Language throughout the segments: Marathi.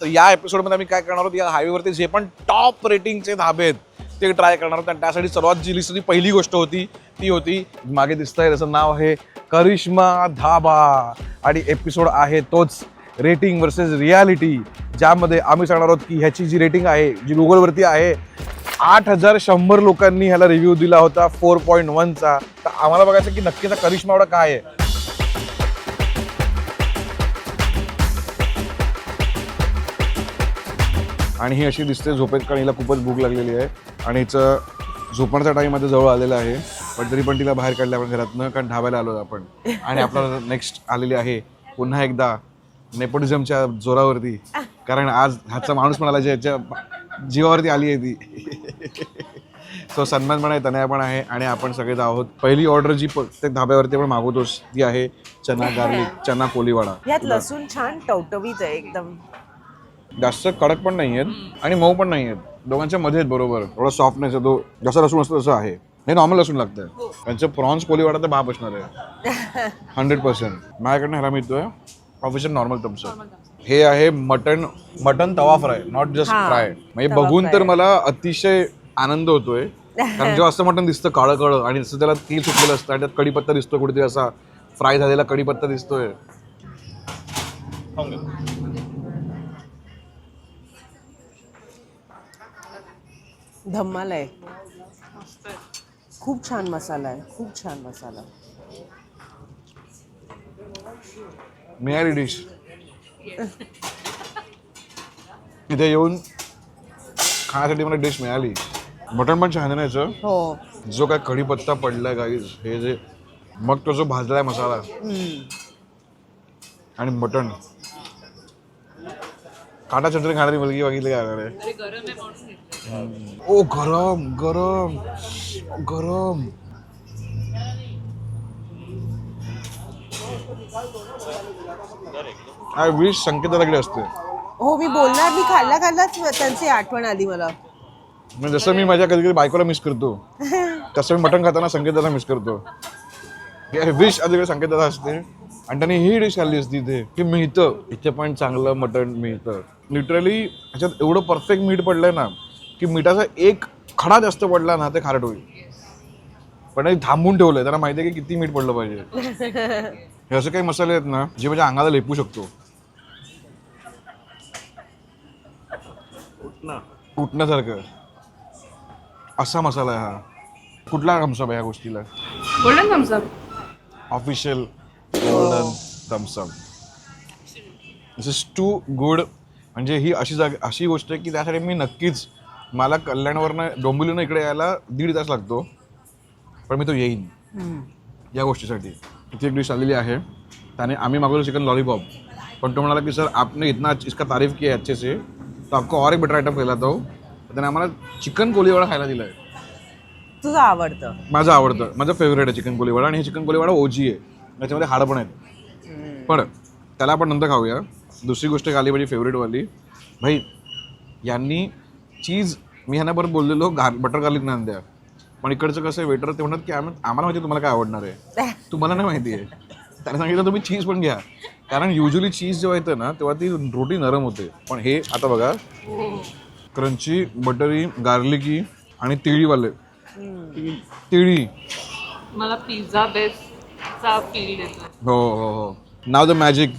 तर या एपिसोडमध्ये आम्ही काय करणार आहोत, या हायवेवरती जे पण टॉप रेटिंगचे धाबे आहेत ते ट्राय करणार आहोत. आणि त्यासाठी सर्वात जी लिस्टची पहिली गोष्ट होती ती होती, मागे दिसतंय त्याचं नाव आहे करिश्मा धाबा. आणि एपिसोड आहे तोच रेटिंग वर्सेस रियालिटी, ज्यामध्ये आम्ही सांगणार आहोत की ह्याची जी रेटिंग आहे जी गुगलवरती आहे 8100 लोकांनी ह्याला रिव्ह्यू दिला होता 4.1चा. तर आम्हाला बघायचं की नक्कीचा करिश्मा एवढा काय आहे. आणि ही अशी दिसते झोपेत, कारण हिला खूपच भूक लागलेली आहे आणि हिचं झोपण्याचा टाईम आता जवळ आलेला आहे. पण तरी पण तिला बाहेर काढलं आपण घरातनं, कारण ढाब्याला आलो आपण. आणि आपल्याला नेक्स्ट आलेली आहे पुन्हा एकदा नेपोटिझमच्या जोरावरती, कारण आज ह्याचा माणूस म्हणाला ज्याच्या जीवावरती आली आहे ती. सो सन्मान पण आहे, तनया पण आहे आणि आपण सगळेच आहोत. पहिली ऑर्डर जी प्रत्येक धाब्यावरती आपण मागवतोस ती आहे चना गार्लिक चना कोलीवाडा. यात लसूण छान टवटवीत आहे एकदम. जास्त कडक पण नाही आहेत आणि मऊ पण नाही आहेत, दोघांच्या मध्ये आहेत बरोबर. थोडा सॉफ्टनेस आहे, तो जसा लसूण असतो तसं आहे. हे नॉर्मल लसूण लागतं. त्यांचं प्रॉन्स कोलीवाडा तर बाप असणार आहे 100%. माझ्याकडनं ह्याला मिळतोय ऑफिशियल नॉर्मल थम्सअप. हे आहे मटन तवा फ्राय, नॉट जस्ट फ्राय. म्हणजे बघून तर मला अतिशय आनंद होतोय, कारण जेव्हा असं मटन दिसतं काळं काळं आणि जसं त्याला तेल सुटलेलं असतं आणि त्यात कढीपत्ता दिसतो, कुठेतरी असा फ्राय झालेला कढीपत्ता दिसतोय. धम्माल आहे, खूप छान मसाला आहे, खूप छान मसाला. मिळाली डिश इथे येऊन खाण्यासाठी, मला डिश मिळाली. मटण पण छान आहे याचं. हो, जो काय कढीपत्ता पडलाय गाईज, हे जे मग तो जो भाजलाय मसाला आणि मटण, काटा चटणी खाणारी मुलगी बघितली काय. ओ गरम गरम गरम. आय विश संकेताकडे असते. हो, मी बोलणार, मी खाल्लाच त्यांची आठवण आली मला. म्हणजे जसं मी माझ्या कधी कधी बायकोला मिस करतो, तसं मी मटण खाताना संकेताला मिस करतो. विश आधीकडे संकेताला असते आणि त्यांनी ही डिश खाल्ली असती इथे, की मिळतं इथे पण चांगलं मटण मिळतं. लिटरली ह्याच्यात एवढं परफेक्ट मीठ पडलंय ना, की मिठाचा एक खडा जास्त पडला ना ते खारट होईल. पण हे थांबून ठेवलंय, त्यांना माहिती आहे की किती मीठ पडलं पाहिजे. हे असे काही मसाले आहेत ना जे माझ्या अंगाला लेपू शकतो. उठण्यासारखं असा मसाला आहे हा. कुठला थम्सअप आहे ह्या गोष्टीला? Golden thumbs up. Official golden thumbs up. This is too good. म्हणजे ही अशी गोष्ट आहे की त्यासाठी मी नक्कीच, मला कल्याणवरनं डोंबिवलीनं इकडे यायला 1.5 तास लागतो, पण मी तो येईन या गोष्टीसाठी. इथे एक डिश आलेली आहे, त्याने आम्ही मागवलं चिकन लॉलीपॉप, पण तो म्हणाला की सर आपने इतना इसका तारीफ की है अच्छे से, तो आपको और एक बेटर आयटम खिलाता हूं. त्याने आम्हाला चिकन कोलीवाडा खायला दिला आहे. तुझं आवडतं? माझं आवडतं, माझं फेवरेट आहे चिकन कोलीवाडा. आणि हे चिकन कोलीवाडा ओजी आहे, त्याच्यामध्ये हाडं पण आहेत. पण त्याला आपण नंतर खाऊया. दुसरी गोष्ट आली माझी फेवरेटवाली. भाई यांनी चीज, मी ह्यांना बरं बोललेलो बटर गार्लिक नान द्या, पण इकडचं कसं आहे वेटर ते म्हणतात की आम्हाला माहिती तुम्हाला काय आवडणार आहे, तुम्हाला नाही माहिती आहे. त्याने सांगितलं तुम्ही चीज पण घ्या, कारण युजली चीज जेव्हा येतं ना तेव्हा ती रोटी नरम होते. पण हे आता बघा, क्रंची, बटरी, गार्लिकी आणि तिळीवाले. तिळी मला पिझ्झा बेसचा फील देतो. हो हो हो. नाव द मॅजिक.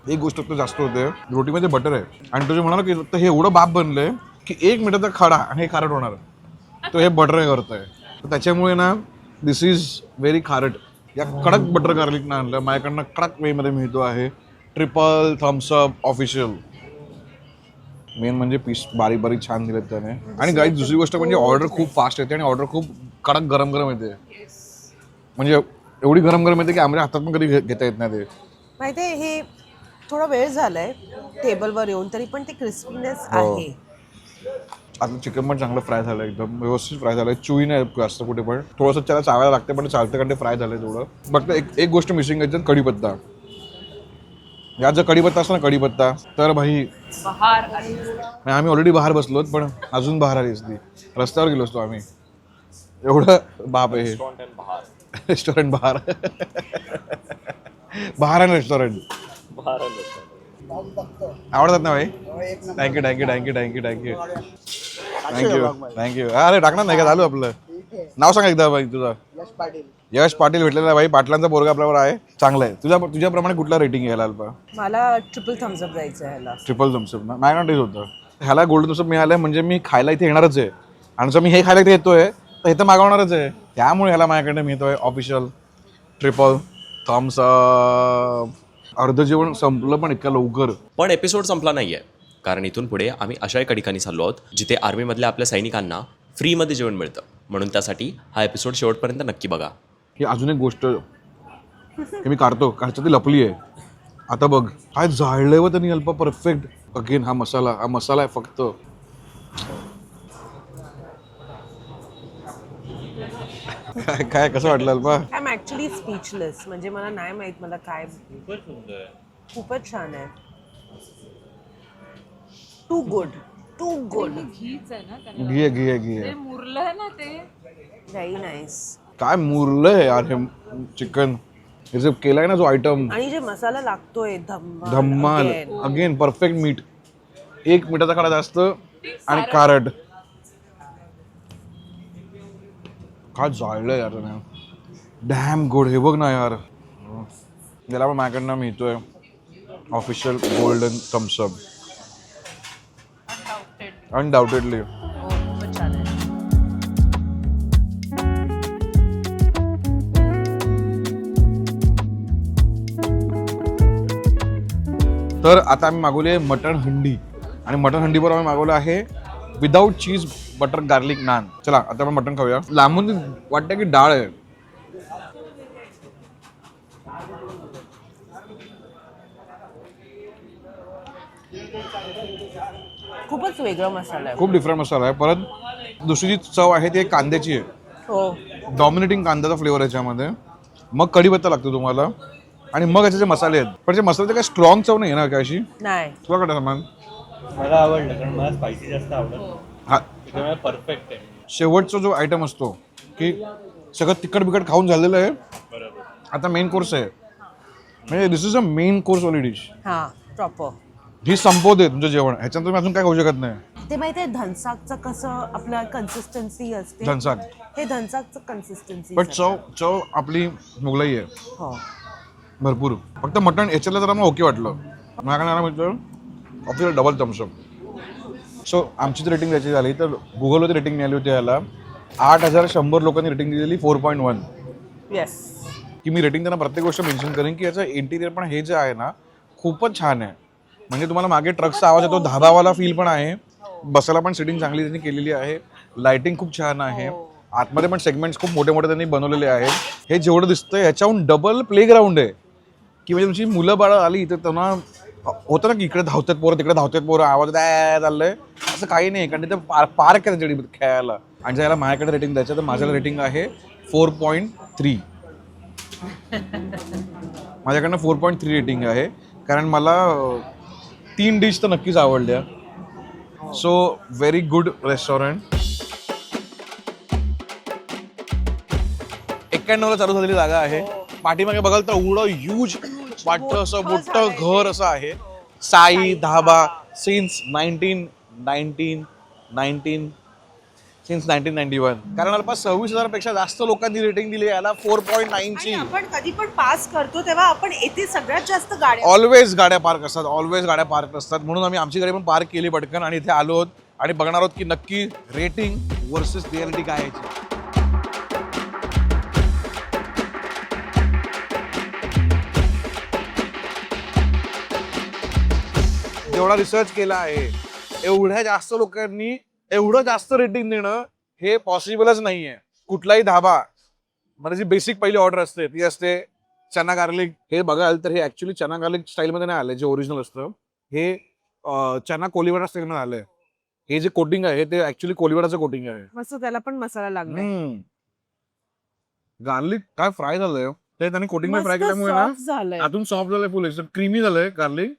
एक गोष्ट तर जास्त होते, रोटीमध्ये बटर आहे आणि तुझे म्हणाला की हे एवढं बाप बनलंय की 1 मिनिटाचा खडा आणि हे खारट होणार, तो हे बटर करतोय. तर त्याच्यामुळे ना दिस इज व्हेरी खारट. या कडक बटर गार्लिक ना आणलं माझ्याकडनं, कडक वेमध्ये मिळतो आहे. Triple Thums Up official. मेन म्हणजे पीस बारीक बारीक छान दिलेत त्याने. आणि गाईज दुसरी गोष्ट म्हणजे ऑर्डर खूप फास्ट येते आणि ऑर्डर खूप कडक गरम गरम येते. म्हणजे एवढी गरम गरम येते की आमच्या हातात पण कधी घेता येत नाही ते. माहिती आहे, हे थोडा वेळ झालाय टेबलवर येऊन, तरी पण ते क्रिस्पीनेस आहे. आता चिकन पण चांगलं फ्राय झालं, एकदम व्यवस्थित फ्राय झालं. चुई नाही जास्त कुठे, पण थोडंसं त्याला चावायला लागते, पण चालतं कारण ते फ्राय झालं तेवढं. फक्त एक गोष्ट मिसिंग आहे, कढीपत्ता. यात जर कढीपत्ता असतो ना, कढीपत्ता, तर भाई बहार. आम्ही ऑलरेडी बाहेर बसलोत, पण अजून बाहेर आली असती. रस्त्यावर गेलो असतो आम्ही, एवढं बाप आहे हे. रेस्टॉरंट बाहेर. बहारान रेस्टॉरंट आवडतात ना भाई? Thank you thank you thank you thank you thank you thank you. अरे टाकणार नाही का? चालू आपलं नाव सांग एकदा भाई तुझं. यश पाटील भेटलेला आहे भाई. पाटलांचा पोरगा आपल्यावर आहे. चांगलं आहे. तुझ्याप्रमाणे कुठला रेटिंग घ्यायला अल्पा? मला ट्रिपल थम्सअप द्यायचं आहे ह्याला. ट्रिपल थम्सअप ना? नाही ना होतं ह्याला गोल्डन थम्सअप मिळालं म्हणजे मी खायला इथे येणारच आहे. आणि जर मी हे खायला इथे येतोय तर इथं मागवणारच आहे. त्यामुळे ह्याला माझ्याकडे मिळतोय ऑफिशियल ट्रिपल थम्सअप. अर्ध जेवण संपलं पण इतक्या लवकर. पण एपिसोड संपला नाही आहे, कारण इथून पुढे आम्ही अशा एका ठिकाणी चाललो आहोत जिथे आर्मीमधल्या आपल्या सैनिकांना फ्रीमध्ये जेवण मिळतं. म्हणून त्यासाठी हा एपिसोड शेवटपर्यंत नक्की बघा. ही अजून एक गोष्ट हे मी काढतो ती लपली आहे. आता बघ काय जाळलंय व त्यांनी अल्प परफेक्ट. अगेन हा मसाला आहे फक्त. काय काय कसं वाटलं Alpa? I am actually speechless. म्हणजे मला नाही माहित मला काय. खूपच छान आहे. Too good. घीच आहे ना त्याला. घे ते मुरलंय ना ते. Very nice. काय मुरलंय यार हे चिकन. हे जे केलाय ना जो आयटम आणि जे मसाला लागतोय धम्माल धम्माल. again. अगेन परफेक्ट मीठ. एक मिठाचा खडा जास्त आणि कारट. काय जाळलंय यार डॅम गुड. हे बघ ना यार. याला पण माझ्याकडनं मिळतोय ऑफिशियल गोल्डन थम्सअप. अनडाउटेडली. हो, खूपच छान आहे. तर आता आम्ही मागवले मटण हंडी. आणि मटण हंडीवर आम्ही मागवलं आहे without cheese butter garlic naan. चला आता आपण मटण खाऊया. लांबून वाटतं की डाळ आहे. खूपच वेगळा मसाला आहे. खूप डिफरंट मसाला आहे. परत दुसरी जी चव आहे ती कांद्याची आहे. हो. डॉमिनेटिंग कांद्याचा फ्लेवर आहे याच्यामध्ये. मग कढीपत्ता लागतो तुम्हाला आणि मग याचे जे मसाले आहेत. पण ते मसाल्याचे काही स्ट्रॉंग चव नाही आहे ना काय अशी? नाही. तुला काय समान? मला आवडलं कारण मला स्पायसी जास्त आवडत. हा त्यामुळे परफेक्ट आहे. शेवटचा जो आयटम असतो की सगळं तिखट बिकट खाऊन झालेलं आहे. बरोबर. आता मेन कोर्स आहे. म्हणजे दिस इज अ मेन कोर्स वाली डिश. हा प्रॉपर. ही संपवते तुमचं जेवण. ह्याच्यात तुम्ही अजून काय खाऊ शकत नाही. ते माहिती आहे धनसाकचं कसं आपलं कन्सिस्टन्सी असते. धनसाक. हे धनसाकचं कन्सिस्टन्सी. पण चव आपली मुगलाई आहे हो. भरपूर. फक्त मटण याच्यातलं जरा मला ओके वाटलं. माझ्याकडे मिळतं ऑफिशियल डबल थम्सअप. सो आमचीच रेटिंग द्यायची झाली तर गुगलवरती रेटिंग मिळाली होती याला 8100 लोकांनी रेटिंग दिलेली 4.1. येस. की मी रेटिंग त्यांना प्रत्येक गोष्ट मेन्शन करेन की याचं इंटिरियर पण हे जे आहे ना खूपच छान आहे. म्हणजे तुम्हाला मागे ट्रकचा आवाज येतो. धाबावाला फील पण आहे. बसायला पण सिटिंग चांगली त्यांनी केलेली आहे. लाइटिंग खूप छान आहे. आतमध्ये पण सेगमेंट्स खूप मोठे मोठे त्यांनी बनवलेले आहेत. हे जेवढं दिसतंय ह्याच्याहून डबल प्लेग्राऊंड आहे. की म्हणजे तुमची मुलं बाळं आली तर त्यांना होतं ना की इकडे धावतात पोरं तिकडे धावतात पोरं आवाज चाललंय असं काही नाही. कारण तिथं पार्क आहे त्यांच्याकडे खेळायला. आणि जर याला माझ्याकडे रेटिंग द्यायचं तर माझ्याला रेटिंग आहे 4.3. माझ्याकडनं 4.3 रेटिंग आहे. कारण मला 3 डिश तर नक्कीच आवडल्या. So very good restaurant. 91ला चालू झालेली जागा आहे. पाठीमागे बघाल तर एवढं ह्यूज वाटतं असं मोठं घर असं आहे. साई धाबा सिन्स 1991. कारण अल्पा 26,000पेक्षा जास्त लोकांनी रेटिंग दिली याला 4.9 ची. आपण कधी पण पास करतो तेव्हा आपण येथे सगळ्यात जास्त गाड्या. ऑलवेज गाड्या पार्क असतात. म्हणून आम्ही आमची गाडी पण पार्क केली पटकन आणि इथे आलो आहोत आणि बघणार आहोत की नक्की रेटिंग वर्सेस रियालिटी काय आहे. जेवढा रिसर्च केला आहे एवढ्या जास्त लोकांनी एवढं जास्त रेटिंग देणं हे पॉसिबलच नाहीये. कुठलाही धाबा म्हणजे जी बेसिक पहिली ऑर्डर असते ती असते चना गार्लिक. हे बघाल तर हे ऍक्च्युली चना गार्लिक स्टाईलमध्ये नाही आलंय जे ओरिजिनल असतं. हे चना कोलिवाडा स्टाईलमध्ये आलंय. हे जे कोटिंग आहे ते ऍक्च्युली कोलिवाडाचं कोटिंग आहे. मस्त त्याला पण मसाला लागला. गार्लिक काय फ्राय झालंय ते त्यांनी कोटिंग मध्ये फ्राय केल्यामुळे ना झालंय. आतून सॉफ्ट झालंय फुल क्रीमी झालंय गार्लिक.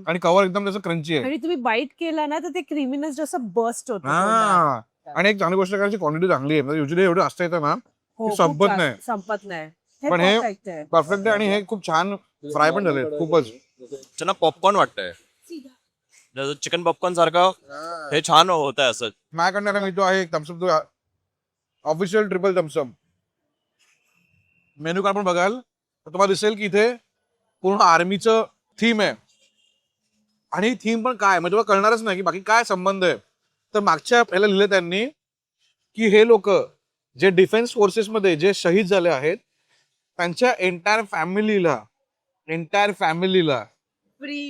आणि कव्हर एकदम त्याचं क्रंची आहे. आणि तुम्ही बाईट केला ना तर ते क्रीमीनेस जसं बस्ट होतं. हा. आणि एक चांगली गोष्ट करायची क्वांटिटी चांगली आहे. युजली एवढं असतं येतं ना हो, संपत नाही. संपत नाही. पण हे perfect आहे. परफेक्ट आहे. आणि हे खूप छान फ्राय पण झाले खूपच. त्यांना पॉपकॉर्न वाटतंय जसं चिकन पॉपकॉर्न सारखं हे छान होत आहे असं. माझ्याकडनं मी तो आहे एक Thums Up official triple Thums Up. Menu card पण बघाल तर तुम्हाला दिसेल की इथे पूर्ण आर्मीचं थीम आहे आणि थीम पण काय म्हणजे तुम्हाला कळणारच नाही की बाकी काय संबंध आहे. तर मागच्या ह्याला लिहिलं त्यांनी की हे लोक जे डिफेन्स फोर्सेसमध्ये जे शहीद झाले आहेत त्यांच्या एंटायर फॅमिलीला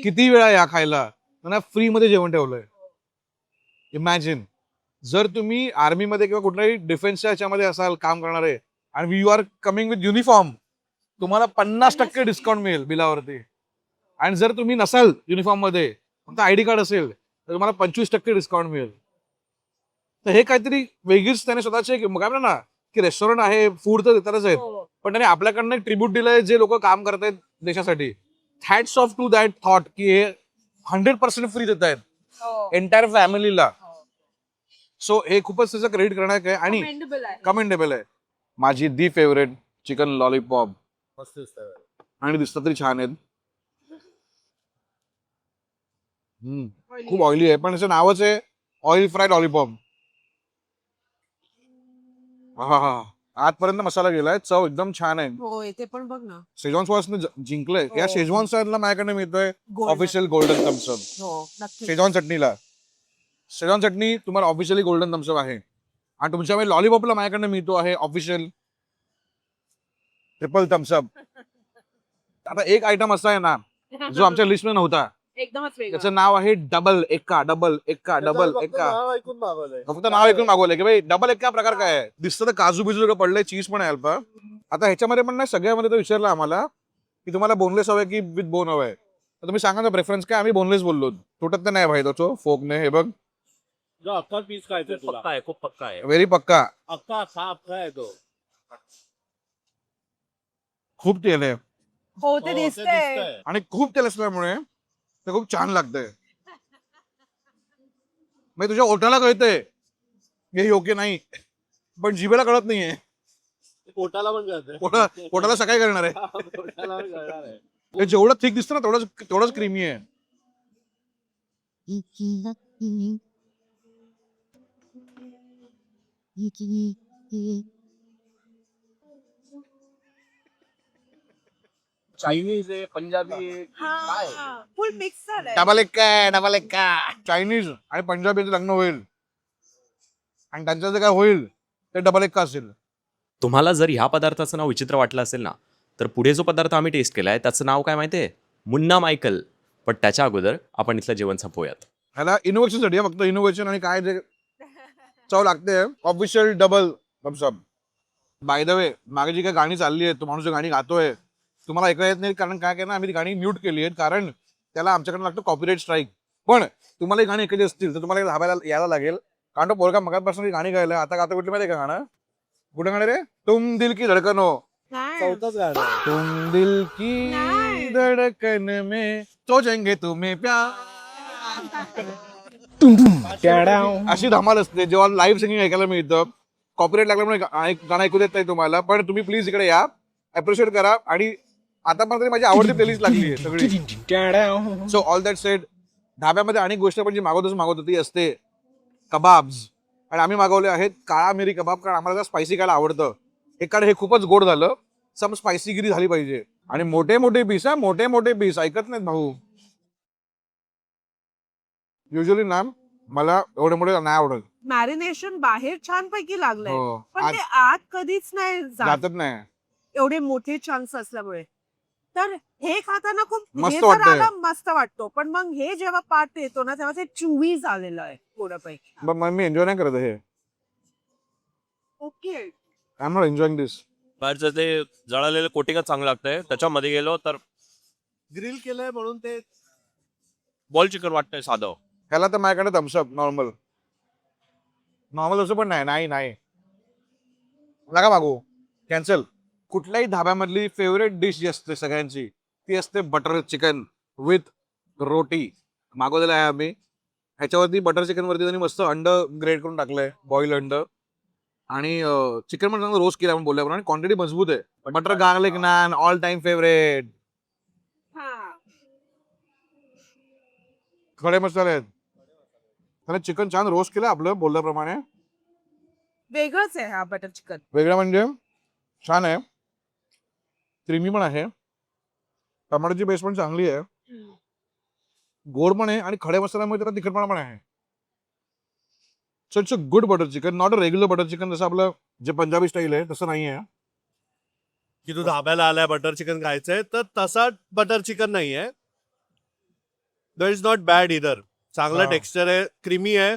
किती वेळा या खायला त्यांना फ्री मध्ये जेवण ठेवलंय. इमॅजिन जर तुम्ही आर्मीमध्ये किंवा कुठल्याही डिफेन्सच्या ह्याच्यामध्ये असाल काम करणारे आणि you are coming with uniform तुम्हाला 50% डिस्काउंट मिळेल बिलावरती. आणि जर तुम्ही नसाल युनिफॉर्म मध्ये फक्त आयडी कार्ड असेल तर तुम्हाला 25% डिस्काउंट मिळेल. तर हे काहीतरी वेगळीच त्याने स्वतःचे काय म्हणा ना की रेस्टॉरंट आहे फूड तर देतातच आहेत पण त्याने आपल्याकडनं एक ट्रिब्यूट दिलंय जे लोक काम करतायत देशासाठी. Hats off to that thought की हे 100% फ्री देत आहेत एंटायर फॅमिलीला. सो हे खूपच त्याचं क्रेडिट करण्यात आहे आणि कमेंडेबल आहे. माझी दी फेवरेट चिकन लॉलीपॉप आणि दिसतात तरी छान आहेत. खूप ऑइली आहे पण त्याचं नावच आहे ऑइल फ्राईड लॉलीपॉप. हा आजपर्यंत मसाला गेलाय चव एकदम छान आहे. हो इथे पण बघ ना. शेजवान सॉसने जिंकलंय. या शेजवान सॉसला माझ्याकडे मिळतोय ऑफिशियल गोल्डन थम्सअप. हो नक्की. शेजवान चटणी तुम्हाला ऑफिशियली गोल्डन थम्सअप आहे आणि तुमच्याकडे लॉलीपॉपला माझ्याकडनं मिळतो आहे ऑफिशियल ट्रिपल थम्सअप. आता एक आयटम असा आहे ना जो आमच्या लिस्टमध्ये नव्हता एकदमच वेगळं. त्याचं नाव आहे डबल एक्का. फक्त नाव ऐकून मागवलंय की भाई डबल एक्का प्रकार काय आहे. दिसतं तर काजू बिजू पडलंय चीज पण आहे अल्प. आता ह्याच्यामध्ये पण नाही सगळ्यामध्ये तर विचारलं आम्हाला की तुम्हाला बोनलेस हवंय की विथ बोन हवंय तर तुम्ही सांगा ना प्रेफरन्स काय. आम्ही बोनलेस बोललो तुटत तर नाही भाई तो फोकने. हे बघ जो अख्खा पीस खायचा तुला पक्का आहे खूप पक्का आहे. व्हेरी पक्का. अख्खा आहे तो. खूप तेल आहे हो ते दिसतंय. आणि खूप तेल असल्यामुळे ते खूप छान लागतंय. म्हणजे तुझ्या ओठाला कळतंय हे योग्य नाही पण जिभेला कळत नाहीये. पोटाला पण कळतंय. पोटाला सकाळी करणार आहे. पोटाला पण कळणार आहे. हे जेवढं थिक दिसतं ना तेवढंच क्रीमी आहे. चायनीज आहे पंजाबी आहे फुल मिक्स झालंय. डबल एक्का चायनीज आणि पंजाबीचं लग्न होईल आणि त्यांचं जे काय होईल ते डबल एक्का असेल. तुम्हाला जर ह्या पदार्थाचं नाव विचित्र वाटलं असेल ना तर पुढे जो पदार्थ आम्ही टेस्ट केलाय त्याचं नाव काय माहितीये मुन्ना मायकल. पण त्याच्या अगोदर आपण इथलं जेवण संपवूयात. ह्याला इनोव्हेशनसाठी फक्त इनोव्हेशन आणि काय जे चव लागते official double Thums Up. By the way मागे जी काही गाणी चालली आहेत तो माणूस जो गाणी गातोय तुम्हाला ऐकायला येत नाही कारण काय ना आम्ही ती गाणी म्यूट केली आहेत कारण त्याला आमच्याकडे लागतं कॉपीराइट स्ट्राईक. पण तुम्हाला ही गाणी ऐकायची असतील तर तुम्हाला धाबायला यायला लागेल कारण तो पोरगा मगापासून ही गाणी गायला. आता गातो कुठली माहिती का गाणं कुठं गाणं रे तुम दिल की धडकन हो. चौथाच गाणं आहे. तुम दिल की धडकन में सोचेंगे तुम्हें प्यार. अशी धमाल असते जेव्हा लाईव्ह सिंगिंग ऐकायला मिळतं. कॉपीराइट लागल्यामुळे गाणं ऐकू देत नाही तुम्हाला पण तुम्ही प्लीज इकडे या अप्रिशिएट करा. आणि आतापर्यंत माझी आवडती प्लेलिस्ट लागली आहे सगळी. सो ऑल दॅट सेड ढाब्यामध्ये अनेक गोष्ट पण जी मागवतो ती असते कबाब्स आणि आम्ही मागवले आहेत काळा मिरी कबाब कारण आम्हाला स्पायसी खायला आवडतं. कारण हे खूपच गोड झालं सम स्पायसीगिरी झाली पाहिजे आणि मोठे मोठे पीस ऐकत नाहीत भाऊ. युजली ना मला एवढे मोठे नाही आवडत. मॅरिनेशन बाहेर छान पैकी लागलंय हो. पण ते आत कधीच नाही जातच नाही. एवढे मोठे चंक्स असल्यामुळे. तर हे खाताना खूप मस्त हे तर वाटतंय. आलं मस्त वाटतो पण मग हे जेव्हा पार्ट येतो ना तेव्हा ते चुवी झालेलं आहे थोडंपैकी. पण मी एन्जॉय नाही करत हे. Okay I am not enjoying this. बाहेरचं ते जळालेलं कोटिंगच चांगलं लागतंय त्याच्यामध्ये गेलो तर ग्रिल केलंय म्हणून ते बॉल चिकन वाटतंय साधं. ह्याला तर माझ्याकडे थम्सअप नॉर्मल असं पण नाही नका मागू कॅन्सल. कुठल्याही धाब्यामधली फेवरेट डिश जी असते सगळ्यांची ती असते बटर चिकन विथ रोटी. मागवलेलं आहे आम्ही. ह्याच्यावरती बटर चिकन वरती त्यांनी मस्त अंड ग्रेड करून टाकलंय बॉईल अंड आणि चिकन पण चांगलं रोस्ट केलं आपण बोलल्याप्रमाणे क्वांटिटी मजबूत आहे. Butter garlic naan all time favourite. खडे मसाले आहेत. त्याने चिकन छान रोस्ट केलं आपलं बोलल्याप्रमाणे. वेगळंच आहे हा बटर चिकन. वेगळं म्हणजे छान आहे, क्रीमी पण आहे, टमाटोची बेस पण चांगली आहे, गोड पण आहे आणि खडे मसाल्यामुळे त्याला तिखटपणा पण आहे. So it's a good butter chicken, not a regular butter chicken जसं आपलं जे पंजाबी स्टाईल आहे तसं नाही आहे. की तू धाब्याला आलाय बटर चिकन खायचंय तर तसा बटर चिकन नाहीये. दॅट इज नॉट बॅड इधर. चांगलं हा. टेक्स्चर आहे, क्रीमी आहे,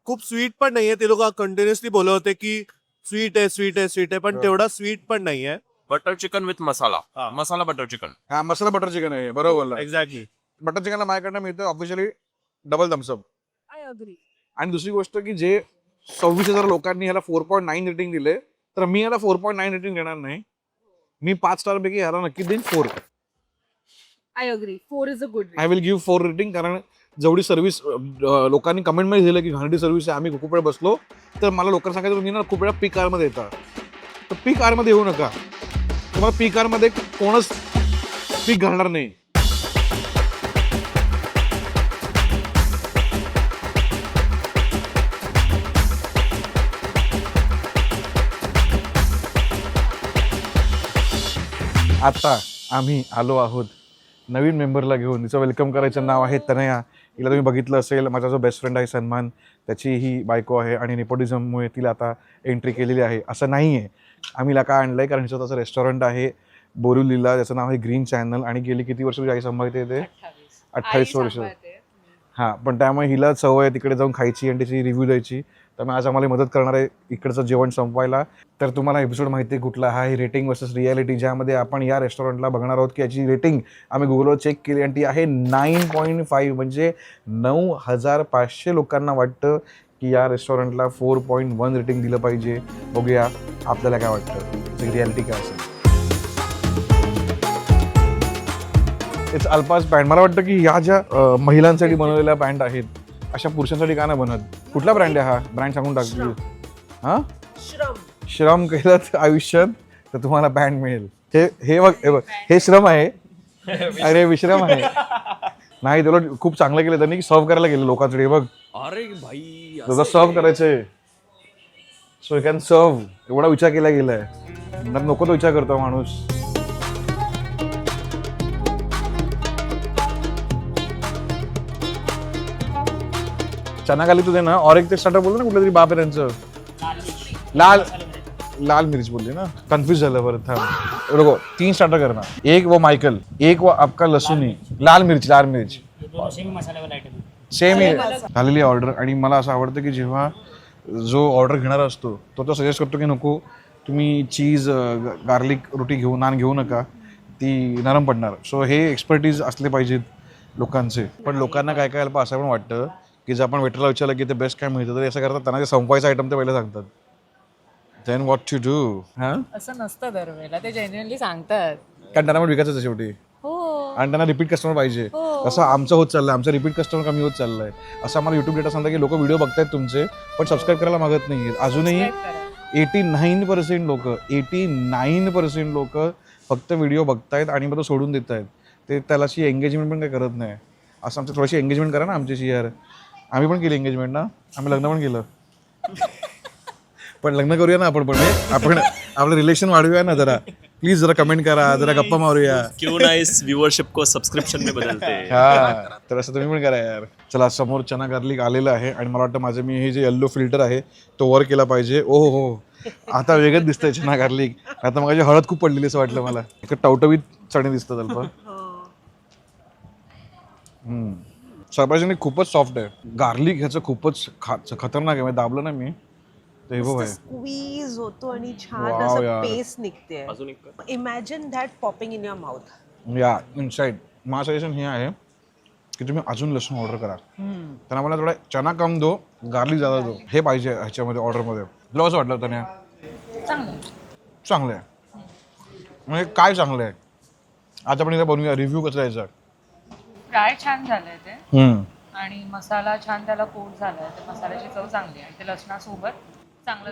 खूप स्वीट पण नाहीये. ते लोक कंटिन्युअसली बोलत होते की स्वीट आहे स्वीट आहे स्वीट आहे, पण हा. तेवढा स्वीट पण नाहीये. बटर चिकन विथ मसाला. हा. मसाला बटर चिकन. हा मसाला बटर चिकन आहे, बरोबर बोलला. एक्झॅक्टली. बटर चिकनला माझ्याकडनं मिळतं officially double Thums Up. I agree. आणि दुसरी गोष्ट की जे 26,000 लोकांनी ह्याला 4.9 रेटिंग दिले, तर मी याला 4.9 रेटिंग देणार नाही. मी 5 स्टार पैकी ह्याला नक्की देईन 4. I agree. 4 is a good. I will give 4 rating. कारण जेवढी सर्व्हिस लोकांनी कमेंटमध्ये दिलं की घाणेरडी सर्व्हिस आहे, आम्ही खूप वेळ बसलो, तर मला लोकांना सांगायचं तुम्ही ना खूप वेळा पीक आरमध्ये येता, तर पीक आरमध्ये येऊ नका. तुम्हाला पीक आरमध्ये कोणच पीक घालणार नाही. आता आम्ही आलो आहोत नवीन मेंबरला घेऊन. तिचं वेलकम करायचं नाव आहे तनया. हिला तुम्ही बघितलं असेल, माझा जो बेस्ट फ्रेंड आहे सन्मान, त्याची ही बायको आहे आणि नेपोटिझममुळे तिला आता एंट्री केलेली आहे. असं नाही आहे. आम्ही हिला काय आणलं आहे कारण हिचं तसं रेस्टॉरंट आहे बोरिवलीला, त्याचं नाव आहे ग्रीन चॅनल. आणि गेली किती वर्ष तुझी आई सांभाळते ते? 28 वर्ष. हां, पण त्यामुळे हिला सवय आहे तिकडे जाऊन खायची आणि त्याची रिव्ह्यू द्यायची. त्यामुळे आज आम्हाला मदत करणार आहे इकडचं जेवण संपवायला. तर तुम्हाला एपिसोड माहिती आहे कुठला हा आहे, रेटिंग वर्सेस रियालिटी, ज्यामध्ये आपण या रेस्टॉरंटला बघणार आहोत की याची रेटिंग आम्ही गुगलवर चेक केली आणि ती आहे 9.5. म्हणजे 9,500 लोकांना वाटतं की या रेस्टॉरंटला 4.1 रेटिंग दिलं पाहिजे. बघूया आपल्याला काय वाटतं, रियालिटी काय असेल. It's अल्पास pant. मला वाटतं की ह्या ज्या महिलांसाठी बनवलेल्या पॅन्ट आहेत, अशा पुरुषांसाठी का नाही बनत? कुठला ब्रँड आहे हा? ब्रँड सांगून टाकली. हां, श्रम केलं तर आयुष्यात तर तुम्हाला पॅन्ट मिळेल. हे बघ, हे बघ, हे श्रम आहे. अरे विश्रम आहे. नाही, तुला खूप चांगलं केलं त्यांनी, सर्व करायला गेलं लोकांकडे. बघ, अरे भाई, तुला सर्व करायचंय, सो यू कॅन सर्व. एवढा विचार केला गेलाय. नको तो विचार करतो माणूस. चना खाली तुझे ना, और एक ते स्टार्टर बोललो ना कुठलं तरी बाप आहे त्यांचं, लाल मिर्च बोलली ना, कन्फ्यूज झालं बरं. थांब, रुको, 3 स्टार्टर करना. एक वो माइकल, एक वो आपका लसूणी, लाल मिर्च सेम आहे. झालेली ऑर्डर. आणि मला असं आवडतं की जेव्हा जो ऑर्डर घेणारा असतो तो सजेस्ट करतो की नको तुम्ही चीज गार्लिक रोटी घेऊ, नान घेऊ नका, ती नरम पडणार. सो हे एक्सपर्टीज असले पाहिजेत लोकांचे. पण लोकांना काय काय असं पण वाटतं की जर आपण वेटरला विचारलं की ते बेस्ट काय मिळतं, तर असं करतात त्यांना जे संपवायचं आयटम ते पहिले सांगतात. Then what to do. हां, असं नसतं दरवेळेला, ते जेन्युअनली सांगतात. कारण त्यांना पण विकायचं शेवटी हो. आणि त्यांना रिपीट कस्टमर पाहिजे. तसं आमचं होत चाललंय, आमचं रिपीट कस्टमर कमी होत चाललंय. असं आम्हाला युट्यूब डेटा सांगता की लोक व्हिडिओ बघतायत तुमचे, पण सबस्क्राईब करायला मागत नाही. अजूनही 89% लोक फक्त व्हिडिओ बघतायत आणि मग तो सोडून देत आहेत. ते त्यालाशी एंगेजमेंट पण काही करत नाही. असं आमचं थोडीशी एंगेजमेंट करा ना आमच्याशी यार. आम्ही पण केली एंगेजमेंट ना, आम्ही लग्न पण केलं. पण लग्न करूया ना आपण पण. आपण आपलं रिलेशन वाढवूया ना जरा. प्लीज जरा कमेंट करा, जरा गप्पा मारूया. क्यों ना इस व्यूअरशिप को सब्सक्रिप्शन में बदलते हैं. हा, तर असं तुम्ही पण करा यार. चला, समोर चना गार्लिक आलेलं आहे आणि मला वाटतं माझं मी हे जे येल्लो फिल्टर आहे तो वर केला पाहिजे. ओ हो, आता वेगळंच दिसतंय चना गार्लिक. आता मग हळद खूप पडलेली असं वाटलं मला. एक टवटवीत चणे दिसतात अल्प. सरप्राईजिंगली खूपच सॉफ्ट आहे. गार्लिक ह्याचं खूपच खतरनाक आहे. म्हणजे दाबलं ना मी तर हे बघ आहे. स्क्वीज होतो आणि छान Wow, असं यार. पेस्ट निघते. अजून एक imagine that popping in your mouth. या इनसाइड. माझं सजेशन हे आहे की तुम्ही अजून लसूण ऑर्डर करा. त्यांना मला थोडा चना कम दो, गार्लिक जादा दो. हे पाहिजे ह्याच्यामध्ये ऑर्डरमध्ये. तुला कसं वाटलं त्याने? चांगलं आहे. म्हणजे काय चांगलं आहे? आज आपण इथे बनवूया रिव्ह्यू कसं यायचा. फ्राय छान झालंय ते आणि मसाला छान त्याला कोट झालाय. ते मसाल्याची चव चांगली आहे. ते लसणासोबत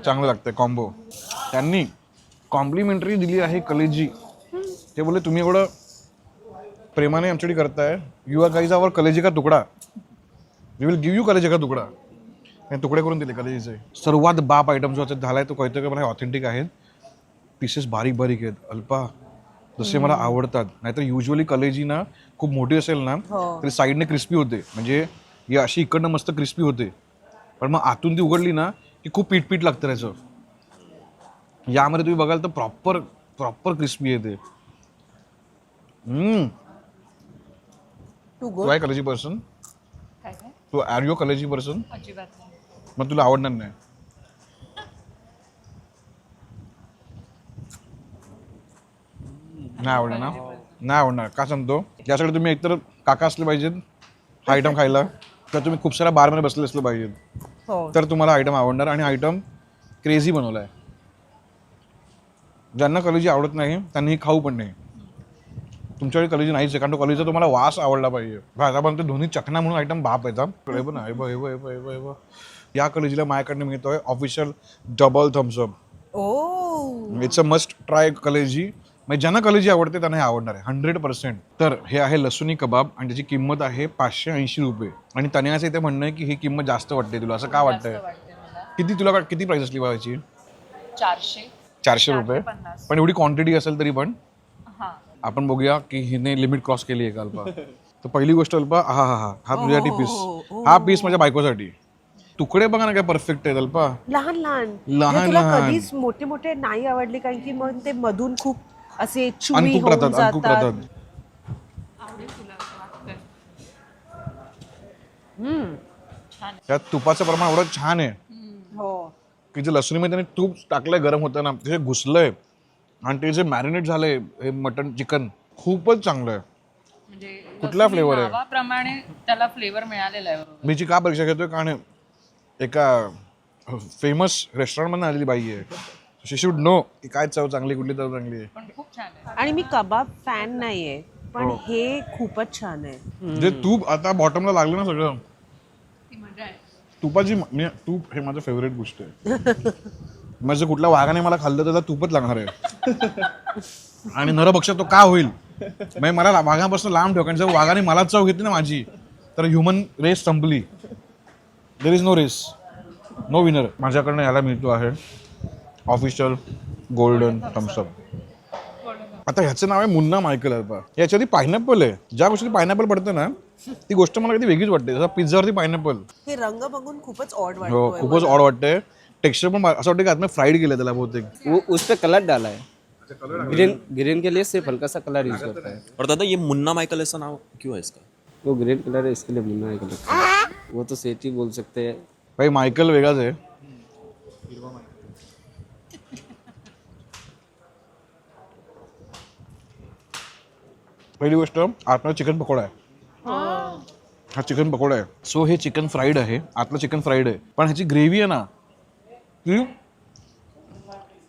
चांगलं लागतंय कॉम्बो. त्यांनी कॉम्प्लिमेंटरी दिली आहे कलेजी. ते बोलले तुम्ही एवढं प्रेमाने आमच्याकडे करताय. यू आर गाईज आवर कलेजी का तुकडा. वी विल गिव्ह यू कलेजी का तुकडा. आणि तुकडे करून दिले कलेजीचे. सर्वात बाप आयटम जो झालाय तो कळतोय की मला हे ऑथेंटिक आहेत. पीसेस बारीक बारीक आहेत अल्पा, जसे मला आवडतात. नाहीतर युजली कलेजी ना खूप मोठी असेल ना तरी साईडने क्रिस्पी होते, म्हणजे ही अशी इकडनं मस्त क्रिस्पी होते, पण मग आतून ती उघडली ना की खूप पीठ लागतं त्याचं. यामध्ये तुम्ही बघाल तर प्रॉपर प्रॉपर क्रिस्पी आहे ते. तू आहे कलेजी पर्सन? काय काय तू आर यू कलेजी पर्सन? अजिबात नाही. मग तुला आवडणार नाही. नाही आवडणार ना? नाही आवडणार. का सांगतो, यासाठी तुम्ही एकतर काका असले पाहिजेत हा आयटम खायला, तर तुम्ही खूप साऱ्या बारमध्ये बसले असले पाहिजेत, तर तुम्हाला आयटम आवडणार. आणि आयटम क्रेझी बनवला आहे. ज्यांना कलेजी आवडत नाही त्यांनी ही खाऊ पण नाही. तुमच्याकडे कलेजी नाहीच आहे, कारण तो कलेजीचा तुम्हाला वास आवडला पाहिजे. आता पण ते दोन्ही चकना म्हणून आयटम बाप येतात. या कलेजीला माझ्याकडनं मिळतोय official double Thums Up. It's a must try कलेजी. म्हणजे ज्यांना कलेजी आवडते त्यांना हे आवडणार आहे 100%. तर हे आहे लसुणी कबाब आणि त्याची किंमत आहे 580 रुपये. आणि तन्याचं इथे म्हणणं आहे की ही किंमत जास्त वाटते तुला, असं का वाटतंय? वाटते मला किती तुला किती प्राइस असली पाहिजे? 400 रुपये. 50. पण एवढी क्वांटिटी असेल तरी पण हा आपण बघूया की हिने लिमिट क्रॉस केली आहे का अल्पा. तर पहिली गोष्ट अल्पा, हा तुझ्यासाठी पीस. हा पीस माझ्या बायकोसाठी. तुकडे बघा ना काय परफेक्ट आहेत अल्पा. लहान लहान लहान तुला लहान. कधीच मोठे मोठे नाही आवडले, कारण की मग ते मधून खूप असे चुवी अनकुक होऊन राहतात, अनकुक जातात. राहतात. त्यात तुपाचं प्रमाण एवढं छान आहे हो की जे लसुणीमध्ये त्यांनी तूप टाकलंय गरम होताना, ते घुसलंय आणि ते जे मॅरिनेट झालंय हे मटन चिकन खूपच चांगलं आहे. म्हणजे कुठला flavor आहे? नावाप्रमाणे त्याला फ्लेवर मिळालेला आहे. बरोबर. मी जी का परीक्षा घेतोय, कारण एका फेमस रेस्टॉरंटमधून आलेली बाई आहे. शी शुड नो की काय चव चांगली, कुठली चव चांगली आहे. पण खूप छान आहे. आणि मी कबाब फॅन नाहीये, पण हे खूपच छान आहे. जे तूप आता बॉटमला लागलं ना सगळं, ती मजा आहे. तुपाची तूप हे माझं फेवरेट गोष्ट आहे. म्हणजे कुठल्या वाघाने मला खाल्लं तर त्याला तूपच लागणार आहे. आणि नरभक्ष तो का होईल, म्हणजे मला वाघापासून लांब ठेव. कारण जर वाघाने मला चव घेतली ना माझी, तर ह्युमन रेस संपली. There is no race, no winner. माझ्याकडनं याला मिळतो आहे ऑफिशियल गोल्डन थम्सअप. आता ह्याचं नाव आहे मुन्ना मायकल अल्पा. याच्या आधी पायनॅपल आहे. ज्या गोष्टी पायनॅपल पडतं ना ती गोष्ट मला कधी वेगळीच वाटते. जसं पिझ्झावरती पायनॅपल, हे रंग बघून खूपच ऑड हो वाटतोय. खूपच ऑड वाटतंय. टेक्स्चर पण असं वाटतं की आतमध्ये फ्राईड केलं त्याला बहुतेक. वो उस पे कलर डाला है, ग्रीन ग्रीन के लिए सिर्फ हल्का सा कलर यूज करता है. और दादा ये मुन्ना माइकल ऐसा नाम क्यों है इसका? वो ग्रीन कलर है, इसके लिए मुन्ना है कलर. वो तो सेठी बोल सकते हैं. भाई मायकल वेगळाच आहे. पहिली गोष्ट आतमध्ये चिकन पकोडा आहे. हा चिकन पकोडा आहे. सो हे चिकन फ्राईड आहे, आतलं चिकन फ्राईड आहे, पण ह्याची ग्रेव्ही आहे ना ती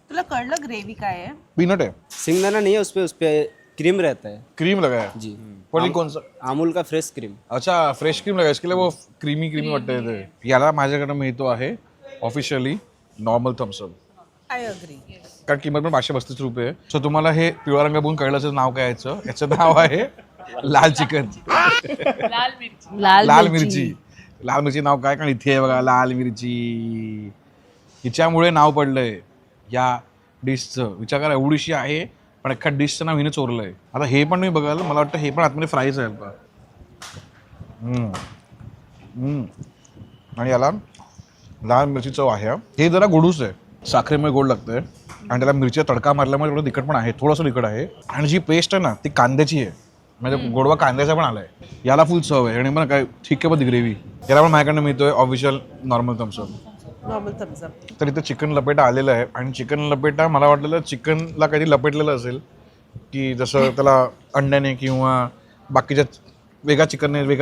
तुला कळलं ग्रेव्ही काय आहे? पीनट आहे. सिंगदाना नहीं है उस पे क्रीम रहता है क्रीम लगा है जी. पण ये कौन सा? अमूल का फ्रेश क्रीम. अच्छा फ्रेश क्रीम लगा है, इसके लिए वो क्रीमी क्रीमी वाटतंय ते. याला माझ्याकडे मिळतो आहे officially normal Thums Up. I agree. कारण किंमत पण 535 रुपये आहे. सो तुम्हाला हे पिवळा रंग बघून कळलं असेल नाव काय याचं. याचं नाव आहे लाल चिकन. लाल मिरची. लाल मिरची. लाल मिरची नाव काय, कारण इथे आहे बघा लाल मिरची. हिच्यामुळे नाव पडलंय या डिशचं. विचार करा एवढीशी आहे पण अख्खा डिशचं नाव हिने चोरलंय. आता हे पण मी बघाल, मला वाटतं हे पण आतमध्ये फ्राईज आहे का. आणि याला लाल मिरची चव आहे. हे जरा गोडूस आहे, साखरेमुळे गोड लागतंय आणि त्याला मिरचीचा तडका मारल्यामुळे थोडं तिखट पण आहे, थोडंसं तिखट आहे. आणि जी पेस्ट आहे ना ती कांद्याची आहे, म्हणजे गोडवा कांद्याचा पण आलाय. याला फुल चव आहे. आणि मला काय ठीक आहे बघ ग्रेव्ही. याला पण माझ्याकडनं मिळतोय official normal Thums Up. Normal Thums Up. तर इथं चिकन लपेटा आलेलं आहे. आणि चिकन लपेटा मला वाटलेलं चिकनला कधी लपेटलेलं असेल की जसं त्याला अंड्याने किंवा बाकीच्या वेगळ्या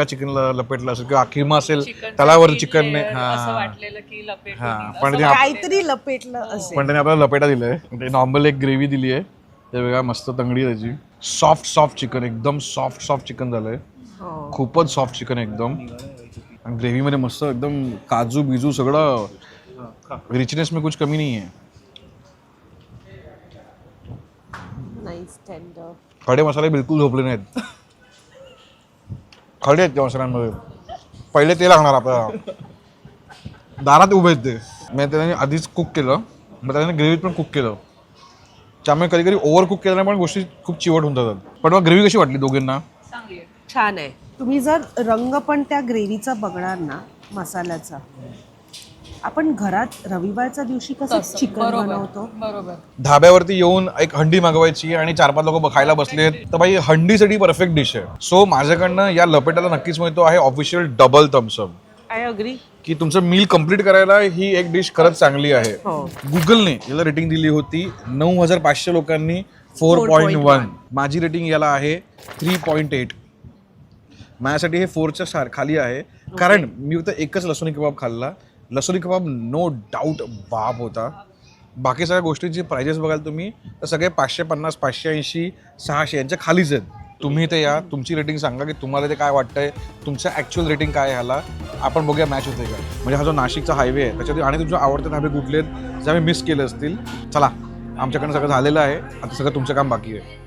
चिकनला लपेटलं असेल किंवा किमा असेल त्याला वर चिकनने. असं वाटलेलं की लपेट पण काहीतरी लपेटलं असेल. त्याने आपल्याला लपेटा दिलाय. ते नॉर्मल एक ग्रेव्ही दिली आहे, ते वेगळा मस्त तंगडी त्याची. सॉफ्ट चिकन, एकदम सॉफ्ट चिकन झालंय. खूपच सॉफ्ट चिकन एकदम. आणि ग्रेव्हीमध्ये मस्त एकदम काजू बिजू सगळं रिचनेस में कुछ कमी नाही आहे. Nice tender. खडे मसाले बिलकुल झोपले नाहीत. खडे आहेत त्या मसाल्यांमध्ये. पहिले ते लागणार आपल्याला. दारात उभे आहेत ते. मी त्याने आधीच कुक केलं, मग त्याने ग्रेव्हीत पण कुक केलं. त्यामुळे कधी कधी ओव्हर कुक केल्याने पण गोष्टी खूप चिवट होऊन जातात. पण मग ग्रेव्ही कशी वाटली दोघींना? चांगली आहे. छान आहे. तुम्ही जर रंग पण त्या ग्रेव्हीचा बघणार ना मसाल्याचा, आपण घरात रविवारच्या दिवशी कसं चिकन बनवतो, बरोबर. धाब्यावरती येऊन एक हंडी मागवायची आणि 4-5 लोक खायला बसलेत तर भाई हंडीसाठी परफेक्ट डिश आहे. सो माझ्याकडनं या लपेटाला नक्कीच मिळतो आहे official double Thums Up. I agree. की तुमचं मील कम्प्लीट करायला ही एक डिश खरंच चांगली आहे. हो. गुगलने याला रेटिंग दिली होती 9,500 लोकांनी 4.1. माझी रेटिंग याला आहे 3.8. माझ्यासाठी हे 4च्या खाली आहे. कारण मी फक्त एकच लसुणी कबाब खाल्ला. लसुणी कबाब नो डाऊट बाप होता. बाकी सगळ्या गोष्टींची प्राइजेस बघाल तुम्ही तर सगळे 550, 580, 600 यांच्या खालीच आहेत. तुम्ही इथे या, तुमची रेटिंग सांगा की तुम्हाला ते काय वाटतंय, तुमचं ॲक्च्युअल रेटिंग काय आहे ह्याला. आपण बघूया मॅच होते का. म्हणजे हा जो नाशिकचा हायवे आहे त्याच्यात आणि तुमचे आवडते धाबे कुठले आहेत जे आम्ही मिस केले असतील. चला, आमच्याकडनं सगळं झालेलं आहे, आता सगळं तुमचं काम बाकी आहे.